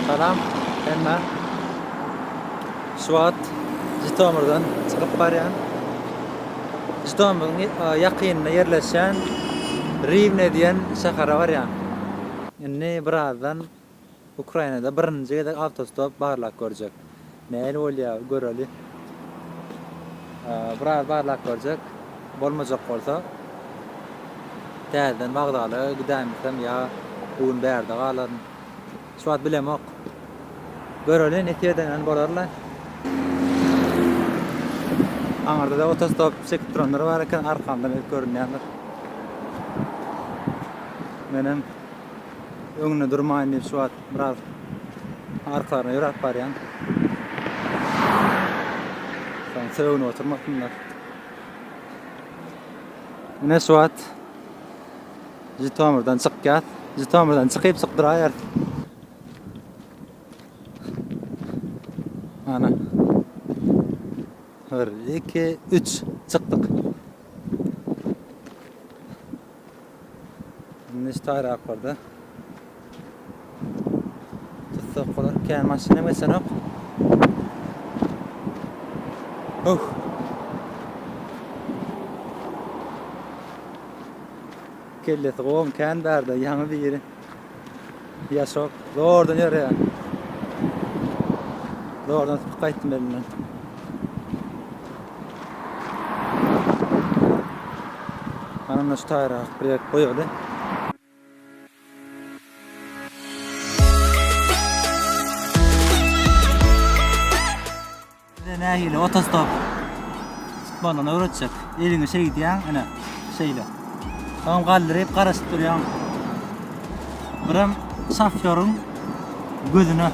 Salam, emma. Şuat Jitomurdan çıkıp barýan. Jitomurun ýakynynda ýerleşen Rivne diýen şähere barýan. Indi birazdan Ukrainada birinji gede awtostop barlak görjek. Näme bolýar göreli. Biraz barlak görjek. Bolmajak bolsa täzeden bagdaly gidämsem ýa bugün bärde galan. Şuat bilemok. Göreli neteden bolarlar. Aňarda da otostop çekip duranlar bar eken, arkamdan görünýänler. Menem öňüne durmaýyn diýip şuat biraz arkalarına ýörep barýan. Sen söwüne oturmapdylar. Mene şuat Jitomurdan çykýar. Jitomurdan çykyp çykdyrýar. Ana. 1, 2, 3 çykdyk. Nestara barda. Tutsak bolar. Kän maşyna mesen ok. Kelleti gowum kän bärde ýaňy biri. Ýaşok zordan ýörýär. Zordan gaýtdym elimden. Ana stara projekt goýuldy. Nähili otostop bandan öwretjek. Eliňe şey diýän, ana şeýle. Tam galdyryp garaşyp durýan. Biram şafýoryň gözüne.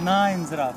Nein, zraf.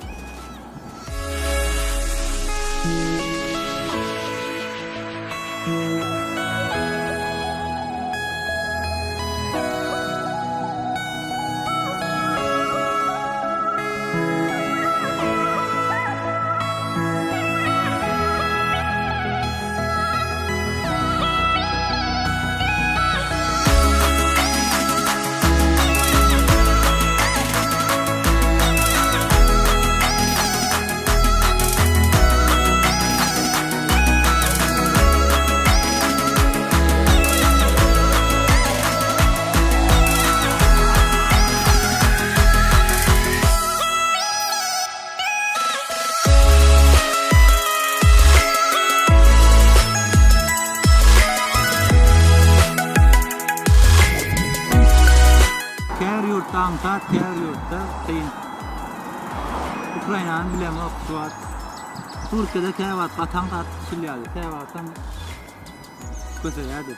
Tamtat yurtda kıyın. Ukrayna'nın bilemok şuat. Türkiye'de kevat vatan tat şilyalı. Kevatan köselerdi.